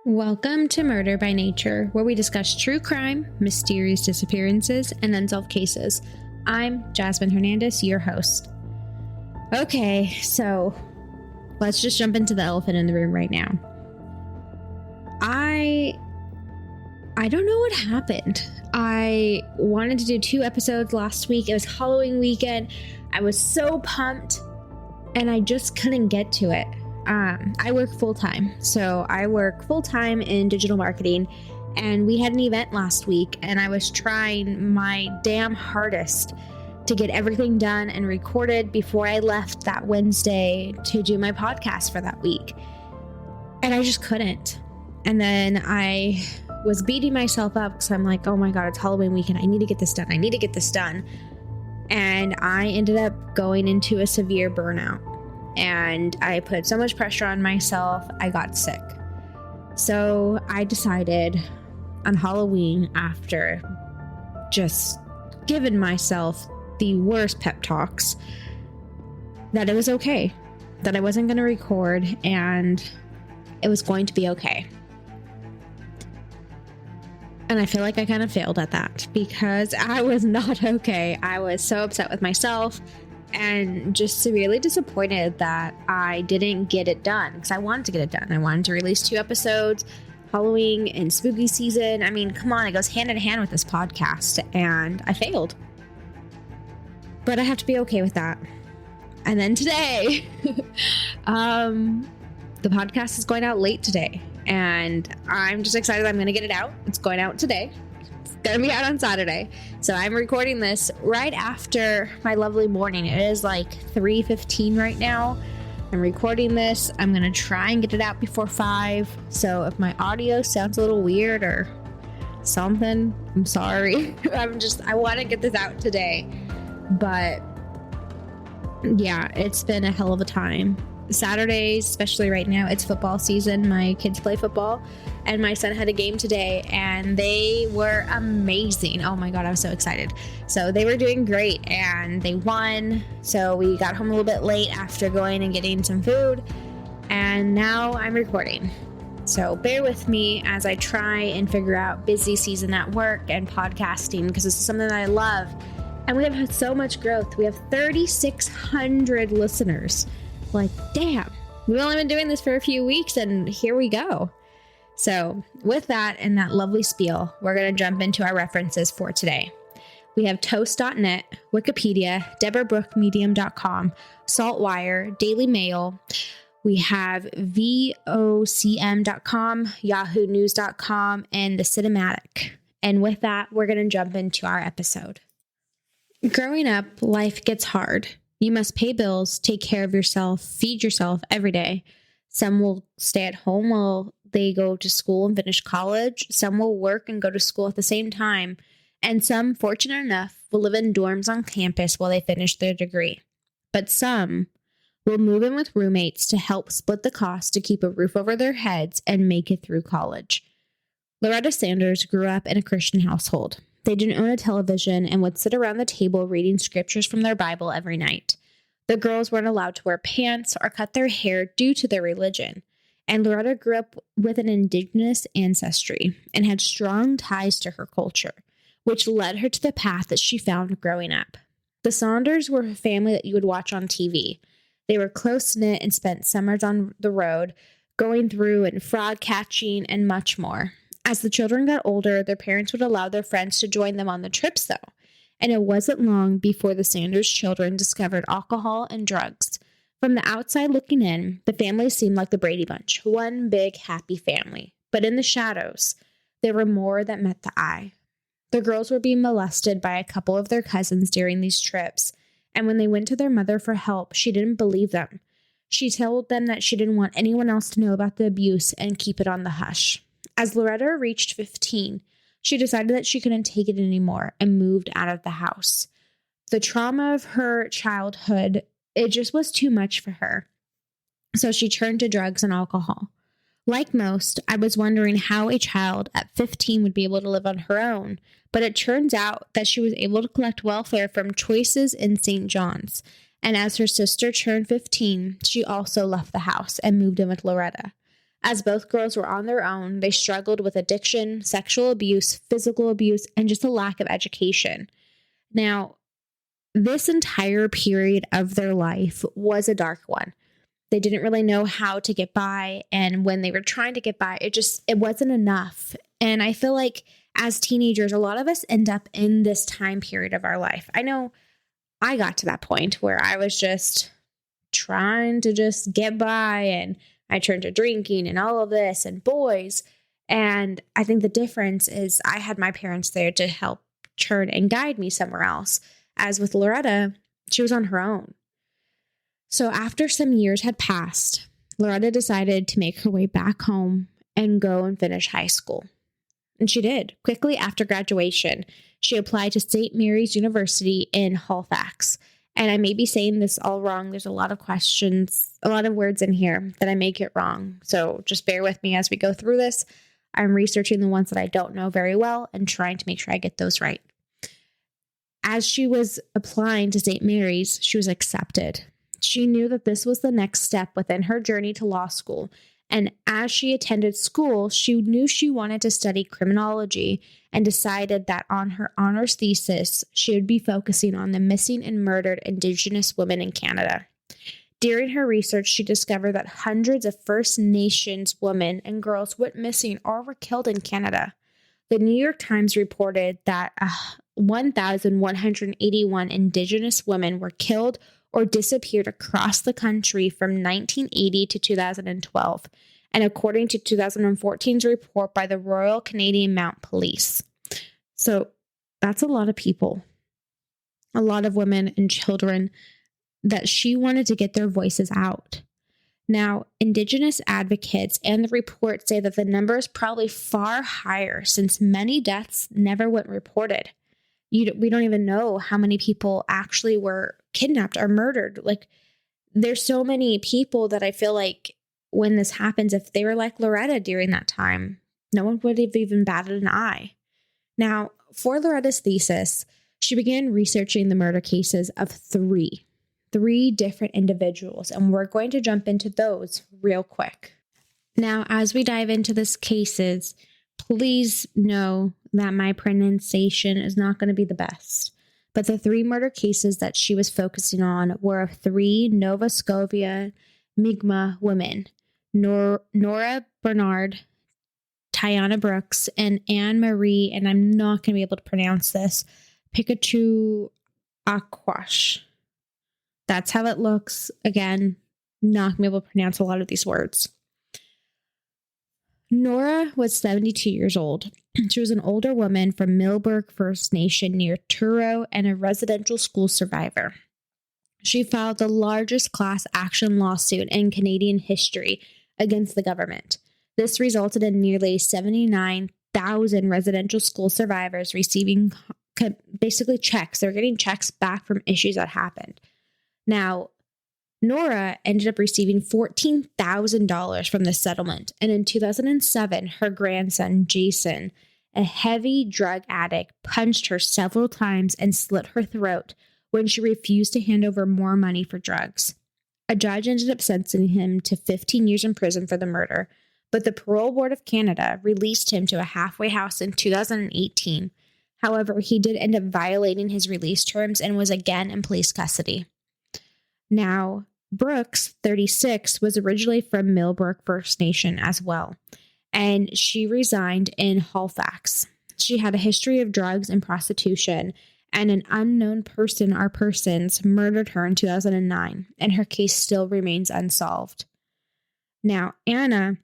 Welcome to Murder by Nature, where we discuss true crime, mysterious disappearances, and unsolved cases. I'm Jasmine Hernandez, your host. Okay, so let's just jump into the elephant in the room right now. I don't know what happened. I wanted to do 2 episodes last week. It was Halloween weekend. I was so pumped, and I just couldn't get to it. I work full-time. So I work full-time in digital marketing, and we had an event last week, and I was trying my damn hardest to get everything done and recorded before I left that Wednesday to do my podcast for that week. And I just couldn't. And then I was beating myself up because I'm like, oh my God, it's Halloween weekend. I need to get this done. And I ended up going into a severe burnout. And I put so much pressure on myself, I got sick. So I decided on Halloween, after just giving myself the worst pep talks, that it was okay, that I wasn't going to record, and it was going to be okay. And I feel like I kind of failed at that because I was not okay. I was so upset with myself and just severely disappointed that I didn't get it done, because I wanted to get it done. I wanted to release 2 episodes, Halloween and spooky season. I mean, come on, it goes hand in hand with this podcast, and I failed. But I have to be okay with that. And then today, the podcast is going out late today, and I'm just excited I'm going to get it out. It's going out today. Gonna be out on Saturday. So I'm recording this right after my lovely morning. It is like 3:15 right now. I'm recording this. I'm gonna try and get it out before 5. So if my audio sounds a little weird or something, I'm sorry. I want to get this out today. But yeah, it's been a hell of a time. Saturdays, especially right now, it's football season. My kids play football, and my son had a game today, and they were amazing. Oh my God, I was so excited. So they were doing great, and they won. So we got home a little bit late after going and getting some food, and now I'm recording. So bear with me as I try and figure out busy season at work and podcasting, because this is something that I love. And we have had so much growth. We have 3,600 listeners. Like, damn, we've only been doing this for a few weeks, and here we go. So with that and that lovely spiel, we're going to jump into our references for today. We have toast.net, Wikipedia, DeborahBrookMedium.com, Saltwire, Daily Mail. We have VOCM.com, YahooNews.com, and The Cinematic. And with that, we're going to jump into our episode. Growing up, life gets hard. You must pay bills, take care of yourself, feed yourself every day. Some will stay at home while they go to school and finish college. Some will work and go to school at the same time. And some, fortunate enough, will live in dorms on campus while they finish their degree. But some will move in with roommates to help split the cost to keep a roof over their heads and make it through college. Loretta Saunders grew up in a Christian household. They didn't own a television and would sit around the table reading scriptures from their Bible every night. The girls weren't allowed to wear pants or cut their hair due to their religion. And Loretta grew up with an indigenous ancestry and had strong ties to her culture, which led her to the path that she found growing up. The Saunders were a family that you would watch on TV. They were close-knit and spent summers on the road, going through and frog catching and much more. As the children got older, their parents would allow their friends to join them on the trips, though. And it wasn't long before the Saunders children discovered alcohol and drugs. From the outside looking in, the family seemed like the Brady Bunch, one big happy family. But in the shadows, there were more that met the eye. The girls were being molested by a couple of their cousins during these trips, and when they went to their mother for help, she didn't believe them. She told them that she didn't want anyone else to know about the abuse and keep it on the hush. As Loretta reached 15, she decided that she couldn't take it anymore and moved out of the house. The trauma of her childhood, it just was too much for her. So she turned to drugs and alcohol. Like most, I was wondering how a child at 15 would be able to live on her own, but it turns out that she was able to collect welfare from Choices in St. John's. And as her sister turned 15, she also left the house and moved in with Loretta. As both girls were on their own, they struggled with addiction, sexual abuse, physical abuse, and just a lack of education. Now, this entire period of their life was a dark one. They didn't really know how to get by. And when they were trying to get by, it wasn't enough. And I feel like as teenagers, a lot of us end up in this time period of our life. I know I got to that point where I was just trying to just get by, and I turned to drinking and all of this and boys. And I think the difference is I had my parents there to help turn and guide me somewhere else. As with Loretta, she was on her own. So after some years had passed, Loretta decided to make her way back home and go and finish high school. And she did. Quickly after graduation, she applied to St. Mary's University in Halifax. And I may be saying this all wrong. There's a lot of questions, a lot of words in here that I may get wrong. So just bear with me as we go through this. I'm researching the ones that I don't know very well and trying to make sure I get those right. As she was applying to St. Mary's, she was accepted. She knew that this was the next step within her journey to law school. And as she attended school, she knew she wanted to study criminology and decided that on her honors thesis, she would be focusing on the missing and murdered indigenous women in Canada. During her research, she discovered that hundreds of First Nations women and girls went missing or were killed in Canada. The New York Times reported that 1,181 Indigenous women were killed or disappeared across the country from 1980 to 2012, and according to 2014's report by the Royal Canadian Mounted Police. So that's a lot of people, a lot of women and children that she wanted to get their voices out. Now, Indigenous advocates and the report say that the number is probably far higher since many deaths never went reported. We don't even know how many people actually were kidnapped or murdered. Like, there's so many people that I feel like when this happens, if they were like Loretta during that time, no one would have even batted an eye. Now, for Loretta's thesis, she began researching the murder cases of three different individuals, and we're going to jump into those real quick. Now, as we dive into these cases, please know that my pronunciation is not going to be the best. But the three murder cases that she was focusing on were of three Nova Scotia Mi'kmaq women, Nora Bernard, Tiana Brooks, and Anne Marie, and I'm not going to be able to pronounce this, Pikachu Aquash. That's how it looks. Again, not going to be able to pronounce a lot of these words. Nora was 72 years old. She was an older woman from Millburg First Nation near Truro and a residential school survivor. She filed the largest class action lawsuit in Canadian history against the government. This resulted in nearly 79,000 residential school survivors receiving basically checks. They're getting checks back from issues that happened. Now, Nora ended up receiving $14,000 from the settlement, and in 2007, her grandson, Jason, a heavy drug addict, punched her several times and slit her throat when she refused to hand over more money for drugs. A judge ended up sentencing him to 15 years in prison for the murder, but the Parole Board of Canada released him to a halfway house in 2018. However, he did end up violating his release terms and was again in police custody. Now, Brooks, 36, was originally from Millburg First Nation as well, and she resigned in Halifax. She had a history of drugs and prostitution, and an unknown person or persons murdered her in 2009, and her case still remains unsolved. Now, Anna,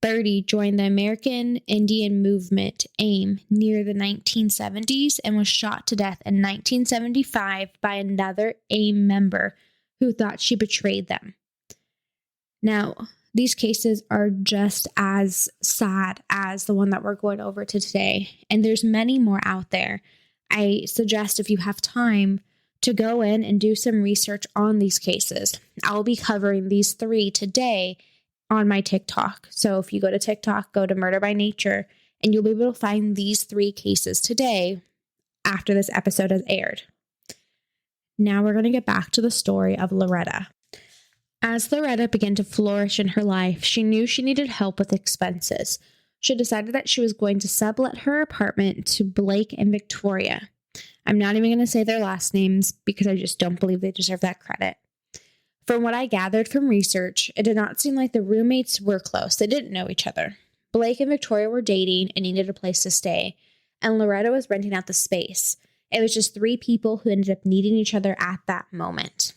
30, joined the American Indian Movement, AIM, near the 1970s and was shot to death in 1975 by another AIM member who thought she betrayed them. Now, these cases are just as sad as the one that we're going over today, and there's many more out there. I suggest if you have time to go in and do some research on these cases. I'll be covering these three today on my TikTok. So if you go to TikTok, go to Murder by Nature, and you'll be able to find these three cases today after this episode has aired. Now we're going to get back to the story of Loretta. As Loretta began to flourish in her life, she knew she needed help with expenses. She decided that she was going to sublet her apartment to Blake and Victoria. I'm not even going to say their last names because I just don't believe they deserve that credit. From what I gathered from research, it did not seem like the roommates were close. They didn't know each other. Blake and Victoria were dating and needed a place to stay, and Loretta was renting out the space. It was just 3 people who ended up needing each other at that moment.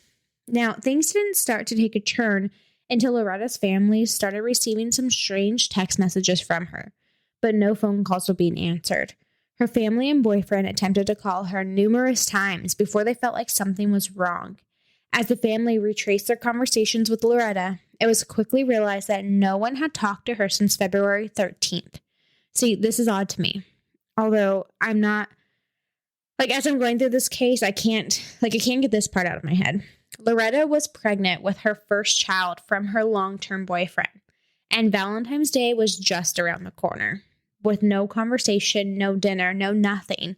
Now, things didn't start to take a turn until Loretta's family started receiving some strange text messages from her, but no phone calls were being answered. Her family and boyfriend attempted to call her numerous times before they felt like something was wrong. As the family retraced their conversations with Loretta, it was quickly realized that no one had talked to her since February 13th. See, this is odd to me. Although I'm not, as I'm going through this case, I can't get this part out of my head. Loretta was pregnant with her first child from her long-term boyfriend, and Valentine's Day was just around the corner. With no conversation, no dinner, no nothing,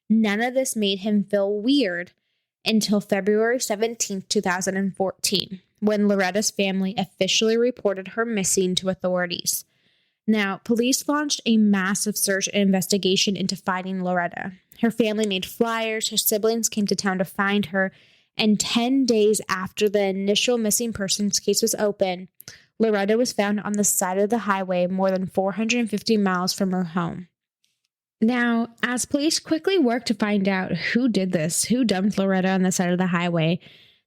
none of this made him feel weird until February 17th, 2014, when Loretta's family officially reported her missing to authorities. Now, police launched a massive search and investigation into finding Loretta. Her family made flyers, her siblings came to town to find her, and 10 days after the initial missing persons case was open, Loretta was found on the side of the highway more than 450 miles from her home. Now, as police quickly worked to find out who did this, who dumped Loretta on the side of the highway,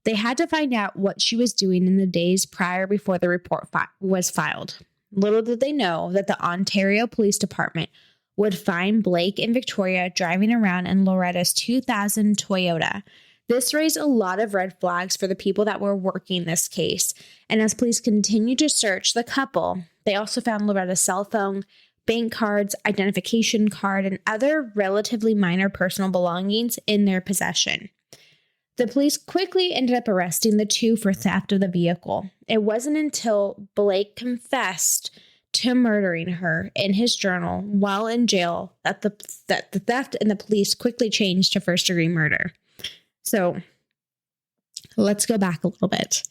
they had to find out what she was doing in the days prior before the report was filed. Little did they know that the Ontario Police Department would find Blake and Victoria driving around in Loretta's 2000 Toyota. This raised a lot of red flags for the people that were working this case, and as police continued to search the couple, they also found Loretta's cell phone, bank cards, identification card, and other relatively minor personal belongings in their possession. The police quickly ended up arresting the 2 for theft of the vehicle. It wasn't until Blake confessed to murdering her in his journal while in jail that the theft and the police quickly changed to first-degree murder. So let's go back a little bit.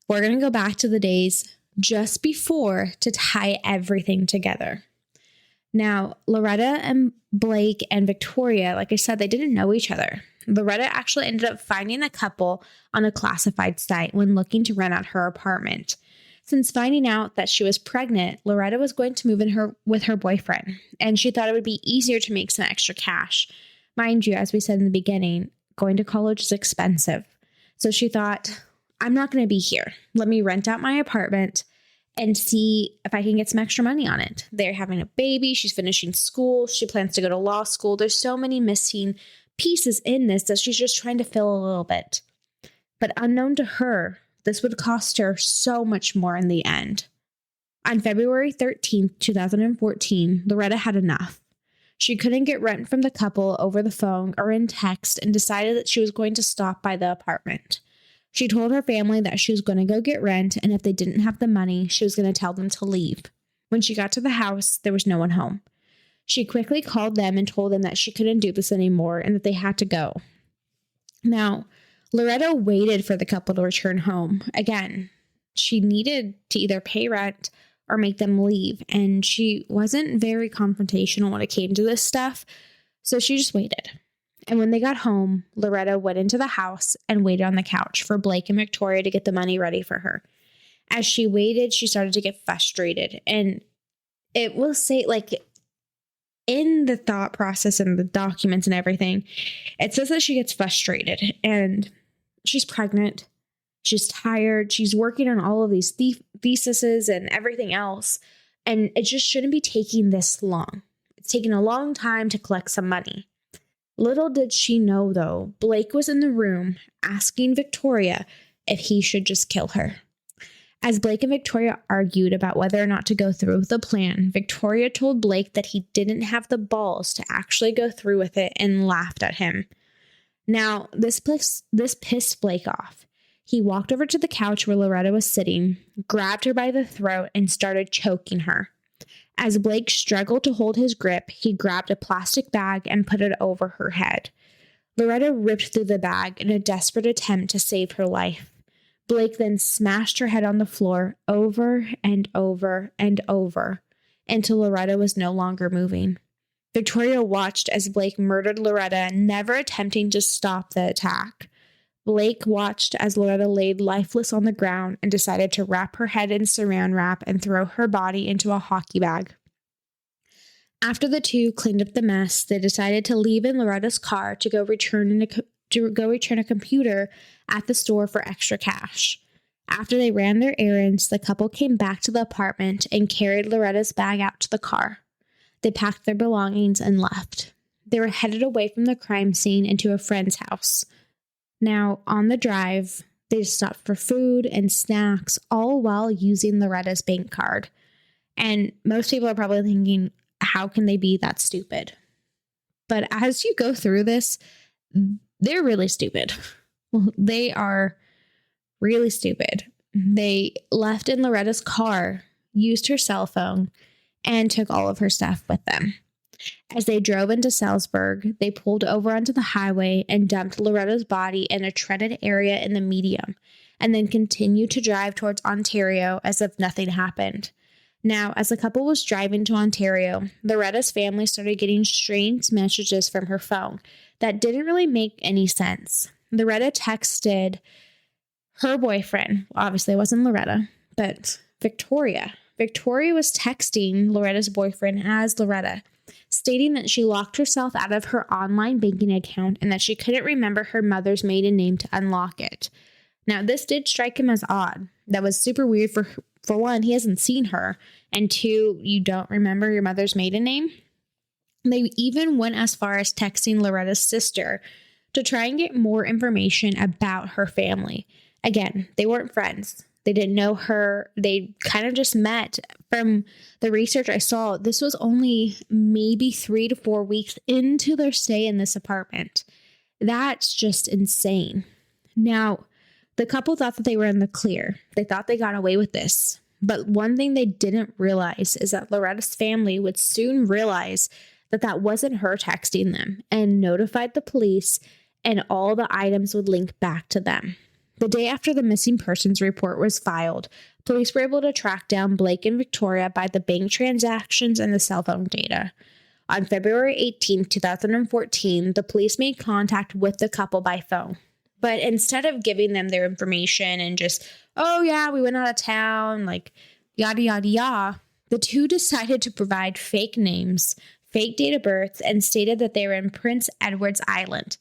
We're going to go back to the days just before to tie everything together. Now, Loretta and Blake and Victoria, like I said, they didn't know each other. Loretta actually ended up finding the couple on a classified site when looking to rent out her apartment. Since finding out that she was pregnant, Loretta was going to move in with her boyfriend, and she thought it would be easier to make some extra cash. Mind you, as we said in the beginning, going to college is expensive. So she thought, I'm not going to be here. Let me rent out my apartment and see if I can get some extra money on it. They're having a baby. She's finishing school. She plans to go to law school. There's so many missing pieces in this that she's just trying to fill a little bit. But unknown to her, this would cost her so much more in the end. On February 13th, 2014, Loretta had enough. She couldn't get rent from the couple over the phone or in text and decided that she was going to stop by the apartment. She told her family that she was going to go get rent, and if they didn't have the money, she was going to tell them to leave. When she got to the house, there was no one home. She quickly called them and told them that she couldn't do this anymore and that they had to go. Now, Loretta waited for the couple to return home. Again, she needed to either pay rent or make them leave, and she wasn't very confrontational when it came to this stuff, so she just waited. And when they got home, Loretta went into the house and waited on the couch for Blake and Victoria to get the money ready for her. As she waited, she started to get frustrated, and it will say, in the thought process and the documents and everything, it says that she gets frustrated, and she's pregnant. She's tired. She's working on all of these theses and everything else. And it just shouldn't be taking this long. It's taking a long time to collect some money. Little did she know, though, Blake was in the room asking Victoria if he should just kill her. As Blake and Victoria argued about whether or not to go through with the plan, Victoria told Blake that he didn't have the balls to actually go through with it and laughed at him. Now, this pissed Blake off. He walked over to the couch where Loretta was sitting, grabbed her by the throat, and started choking her. As Blake struggled to hold his grip, he grabbed a plastic bag and put it over her head. Loretta ripped through the bag in a desperate attempt to save her life. Blake then smashed her head on the floor over and over and over until Loretta was no longer moving. Victoria watched as Blake murdered Loretta, never attempting to stop the attack. Blake watched as Loretta laid lifeless on the ground and decided to wrap her head in saran wrap and throw her body into a hockey bag. After the two cleaned up the mess, they decided to leave in Loretta's car to go return a computer at the store for extra cash. After they ran their errands, the couple came back to the apartment and carried Loretta's bag out to the car. They packed their belongings and left. They were headed away from the crime scene into a friend's house. Now, on the drive, they stopped for food and snacks, all while using Loretta's bank card. And most people are probably thinking, how can they be that stupid? But as you go through this, they're really stupid. They are really stupid. They left in Loretta's car, used her cell phone, and took all of her stuff with them. As they drove into Salzburg, they pulled over onto the highway and dumped Loretta's body in a treaded area in the medium, and then continued to drive towards Ontario as if nothing happened. Now, as the couple was driving to Ontario, Loretta's family started getting strange messages from her phone that didn't really make any sense. Loretta texted her boyfriend, obviously it wasn't Loretta, but Victoria. Victoria was texting Loretta's boyfriend as Loretta, stating that she locked herself out of her online banking account and that she couldn't remember her mother's maiden name to unlock it. Now, this did strike him as odd. That was super weird. For one, he hasn't seen her, and two, you don't remember your mother's maiden name. They even went as far as texting Loretta's sister to try and get more information about her family. Again, they weren't friends. They didn't know her. They kind of just met. From the research I saw, this was only maybe 3 to 4 weeks into their stay in this apartment. That's just insane. Now, the couple thought that they were in the clear. They thought they got away with this. But one thing they didn't realize is that Loretta's family would soon realize that that wasn't her texting them and notified the police, and all the items would link back to them. The day after the missing persons report was filed, police were able to track down Blake and Victoria by the bank transactions and the cell phone data. On February 18, 2014, the police made contact with the couple by phone. But instead of giving them their information and just, oh yeah, we went out of town, like yada, yada, yada, the two decided to provide fake names, fake date of birth, and stated that they were in Prince Edward's Island.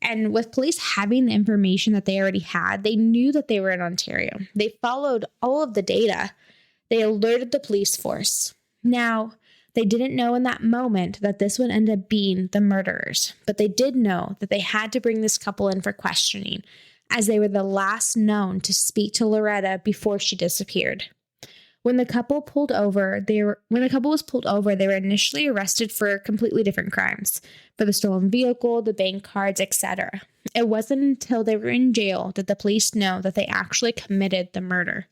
And with police having the information that they already had, they knew that they were in Ontario. They followed all of the data. They alerted the police force. Now, they didn't know in that moment that this would end up being the murderers, but they did know that they had to bring this couple in for questioning, as they were the last known to speak to Loretta before she disappeared. When the couple was pulled over, they were initially arrested for completely different crimes, for the stolen vehicle, the bank cards, etc. It wasn't until they were in jail that the police know that they actually committed the murder.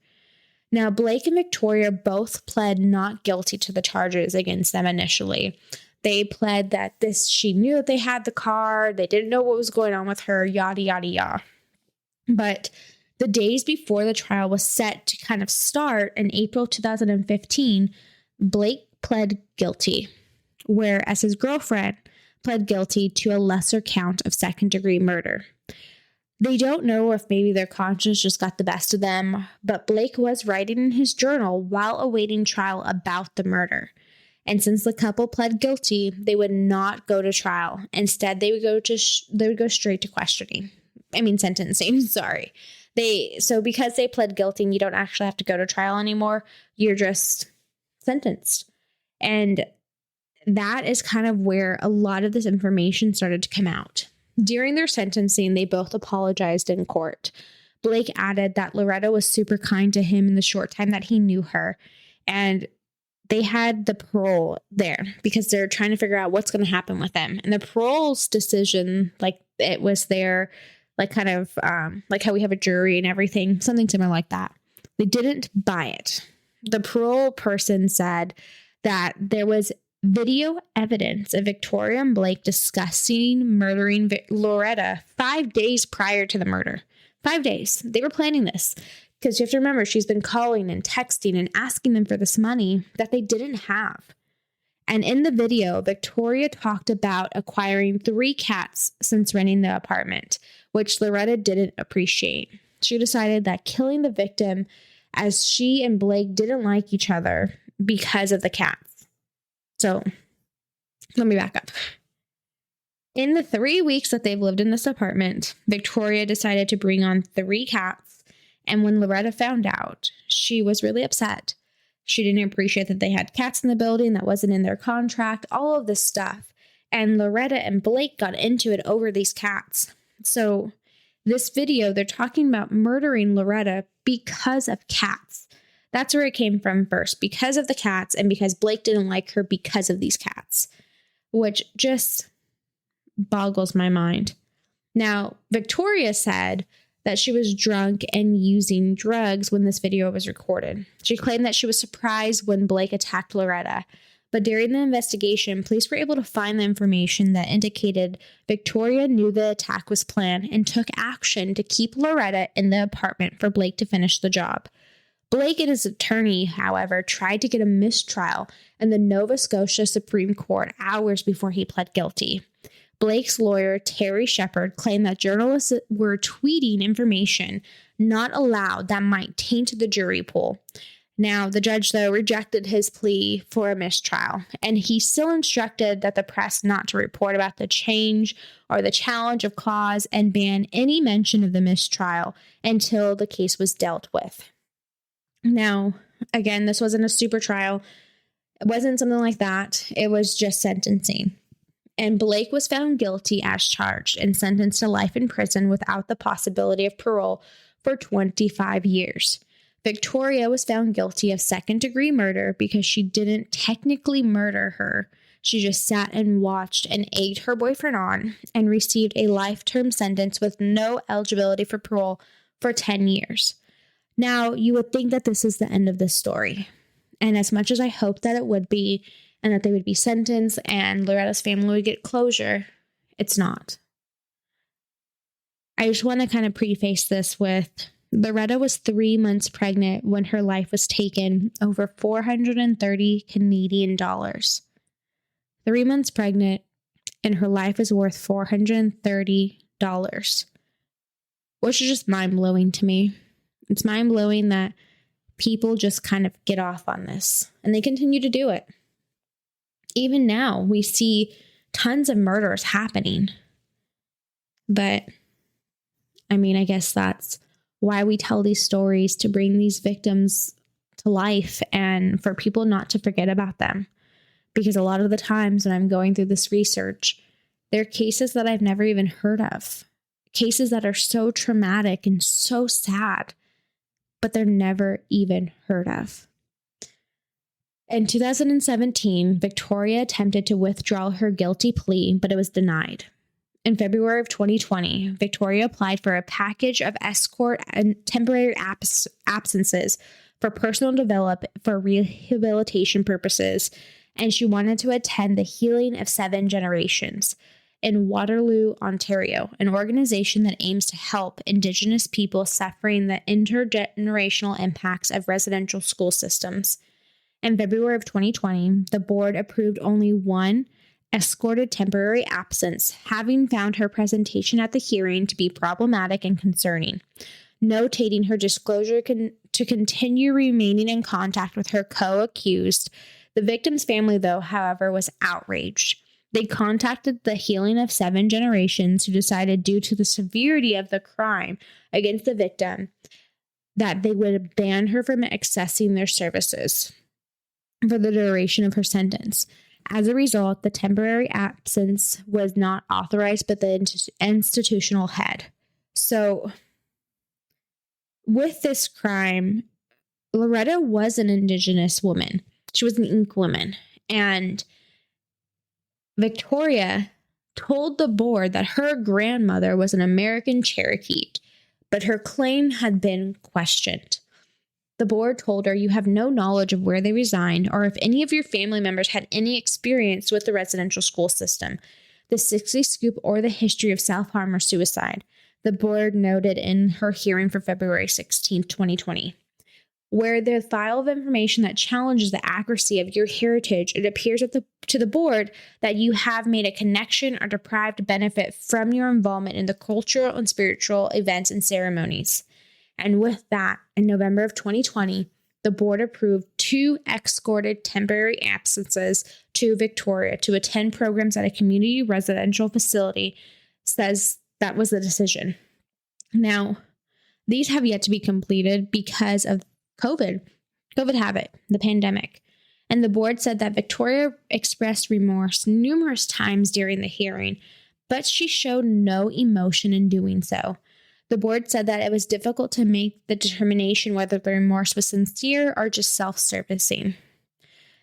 Now, Blake and Victoria both pled not guilty to the charges against them initially. They pled that she knew that they had the car, they didn't know what was going on with her, yada, yada, yada. But the days before the trial was set to kind of start in April 2015, Blake pled guilty, whereas his girlfriend pled guilty to a lesser count of second-degree murder. They don't know if maybe their conscience just got the best of them, but Blake was writing in his journal while awaiting trial about the murder. And since the couple pled guilty, they would not go to trial. Instead, they would go straight to sentencing, sorry. So because they pled guilty and you don't actually have to go to trial anymore, you're just sentenced. And that is kind of where a lot of this information started to come out. During their sentencing, they both apologized in court. Blake added that Loretta was super kind to him in the short time that he knew her. And they had the parole there because they're trying to figure out what's going to happen with them. And the parole's decision, like it was their, like kind of like how we have a jury and everything, something similar like that. They didn't buy it. The parole person said that there was video evidence of Victoria and Blake discussing murdering Loretta 5 days prior to the murder. 5 days. They were planning this because you have to remember she's been calling and texting and asking them for this money that they didn't have. And in the video, Victoria talked about acquiring 3 cats since renting the apartment, which Loretta didn't appreciate. She decided that killing the victim, as she and Blake didn't like each other because of the cats. So let me back up. In the 3 weeks that they've lived in this apartment, Victoria decided to bring on 3 cats. And when Loretta found out, she was really upset. She didn't appreciate that they had cats in the building that wasn't in their contract, all of this stuff. And Loretta and Blake got into it over these cats. So this video, they're talking about murdering Loretta because of cats. That's where it came from first, because of the cats and because Blake didn't like her because of these cats, which just boggles my mind. Now, Victoria said that she was drunk and using drugs when this video was recorded. She claimed that she was surprised when Blake attacked Loretta, but during the investigation, police were able to find the information that indicated Victoria knew the attack was planned and took action to keep Loretta in the apartment for Blake to finish the job. Blake and his attorney, however, tried to get a mistrial in the Nova Scotia Supreme Court hours before he pled guilty. Blake's lawyer, Terry Shepard, claimed that journalists were tweeting information not allowed that might taint the jury pool. Now, the judge, though, rejected his plea for a mistrial, and he still instructed that the press not to report about the change or the challenge of cause and ban any mention of the mistrial until the case was dealt with. Now, again, this wasn't a super trial. It wasn't something like that. It was just sentencing. And Blake was found guilty as charged and sentenced to life in prison without the possibility of parole for 25 years. Victoria was found guilty of second-degree murder because she didn't technically murder her. She just sat and watched and egged her boyfriend on and received a life-term sentence with no eligibility for parole for 10 years. Now, you would think that this is the end of this story. And as much as I hope that it would be, and that they would be sentenced and Loretta's family would get closure, it's not. I just want to kind of preface this with Loretta was 3 months pregnant when her life was taken, over 430 Canadian dollars. 3 months pregnant and her life is worth $430, which is just mind-blowing to me. It's mind-blowing that people just kind of get off on this and they continue to do it. Even now, we see tons of murders happening. But, I mean, I guess that's why we tell these stories, to bring these victims to life and for people not to forget about them. Because a lot of the times when I'm going through this research, there are cases that I've never even heard of. Cases that are so traumatic and so sad, but they're never even heard of. In 2017, Victoria attempted to withdraw her guilty plea, but it was denied. In February of 2020, Victoria applied for a package of escort and temporary absences for personal development for rehabilitation purposes, and she wanted to attend the Healing of 7 Generations in Waterloo, Ontario, an organization that aims to help Indigenous people suffering the intergenerational impacts of residential school systems. In February of 2020, the board approved only one escorted temporary absence, having found her presentation at the hearing to be problematic and concerning, notating her disclosure to continue remaining in contact with her co-accused. The victim's family, though, however, was outraged. They contacted the Healing of 7 Generations, who decided, due to the severity of the crime against the victim, that they would ban her from accessing their services for the duration of her sentence. As a result, the temporary absence was not authorized by the institutional head. So, with this crime, Loretta was an Indigenous woman. She was an Inca woman. And Victoria told the board that her grandmother was an American Cherokee, but her claim had been questioned. The board told her, "You have no knowledge of where they resigned or if any of your family members had any experience with the residential school system, the 60 Scoop, or the history of self-harm or suicide. the board noted in her hearing for February 16, 2020. Where the file of information that challenges the accuracy of your heritage, it appears to the board that you have made a connection or deprived benefit from your involvement in the cultural and spiritual events and ceremonies. And with that, in November of 2020, the board approved 2 escorted temporary absences to Victoria to attend programs at a community residential facility. Says that was the decision. Now, these have yet to be completed because of COVID habit, the pandemic. And the board said that Victoria expressed remorse numerous times during the hearing, but she showed no emotion in doing so. The board said that it was difficult to make the determination whether the remorse was sincere or just self-servicing.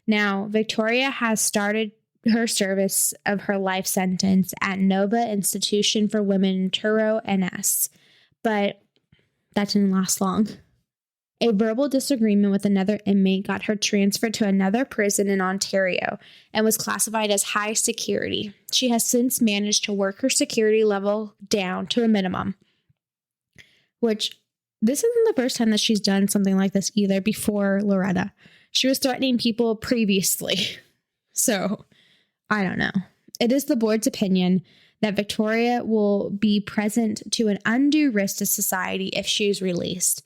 Now, Victoria has started her service of her life sentence at Nova Institution for Women in Truro, NS, but that didn't last long. A verbal disagreement with another inmate got her transferred to another prison in Ontario and was classified as high security. She has since managed to work her security level down to a minimum, which this isn't the first time that she's done something like this either. Before Loretta, she was threatening people previously. So I don't know. It is the board's opinion that Victoria will be present to an undue risk to society if she is released.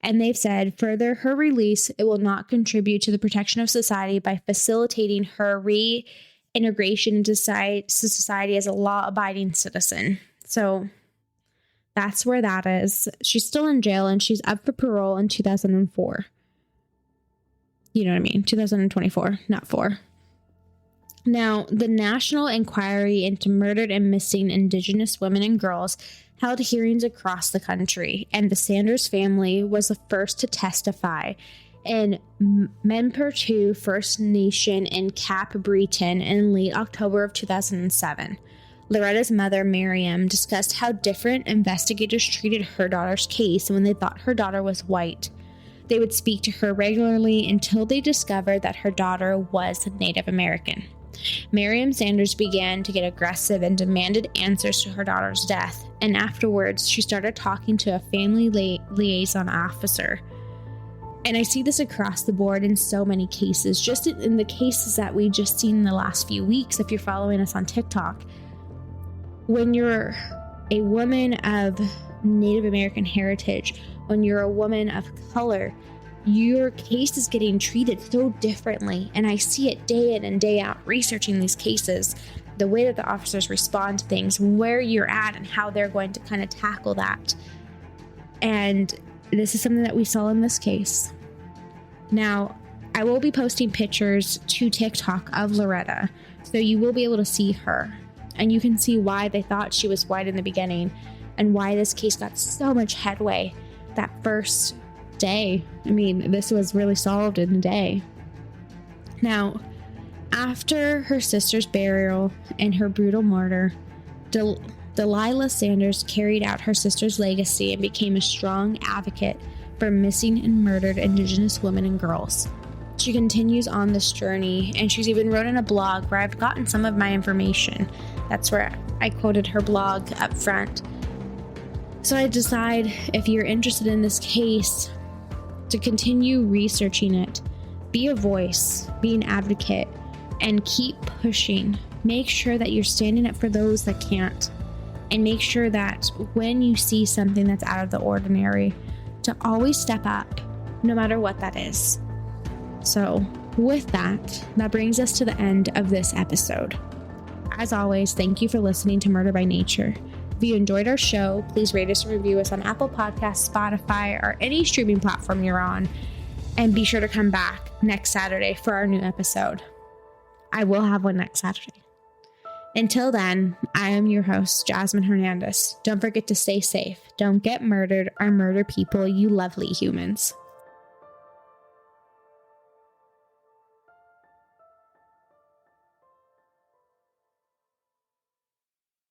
And they've said, further, her release, it will not contribute to the protection of society by facilitating her reintegration into society as a law-abiding citizen. So that's where that is. She's still in jail and she's up for parole in 2004. You know what I mean? 2024, not 4. Now, the National Inquiry into Murdered and Missing Indigenous Women and Girls held hearings across the country, and the Saunders family was the first to testify in Mempertu First Nation in Cap Breton in late October of 2007. Loretta's mother, Miriam, discussed how different investigators treated her daughter's case when they thought her daughter was white. They would speak to her regularly until they discovered that her daughter was Native American. Miriam Saunders began to get aggressive and demanded answers to her daughter's death, and afterwards she started talking to a family liaison officer. And I see this across the board in so many cases, just in the cases that we just seen in the last few weeks, if you're following us on TikTok. When you're a woman of Native American heritage, when you're a woman of color, your case is getting treated so differently. And I see it day in and day out researching these cases, the way that the officers respond to things, where you're at and how they're going to kind of tackle that. And this is something that we saw in this case. Now, I will be posting pictures to TikTok of Loretta, so you will be able to see her. And you can see why they thought she was white in the beginning and why this case got so much headway that first day. I mean, this was really solved in a day. Now, after her sister's burial and her brutal murder, Delilah Saunders carried out her sister's legacy and became a strong advocate for missing and murdered Indigenous women and girls. She continues on this journey, and she's even wrote in a blog where I've gotten some of my information. That's where I quoted her blog up front. So I decide, if you're interested in this case, to continue researching it, be a voice, be an advocate, and keep pushing. Make sure that you're standing up for those that can't, and make sure that when you see something that's out of the ordinary, to always step up, no matter what that is. So with that brings us to the end of this episode. As always, thank you for listening to Murder by Nature. If you enjoyed our show, please rate us and review us on Apple Podcasts, Spotify, or any streaming platform you're on. And be sure to come back next Saturday for our new episode. I will have one next Saturday. Until then, I am your host, Jasmine Hernandez. Don't forget to stay safe. Don't get murdered or murder people, you lovely humans.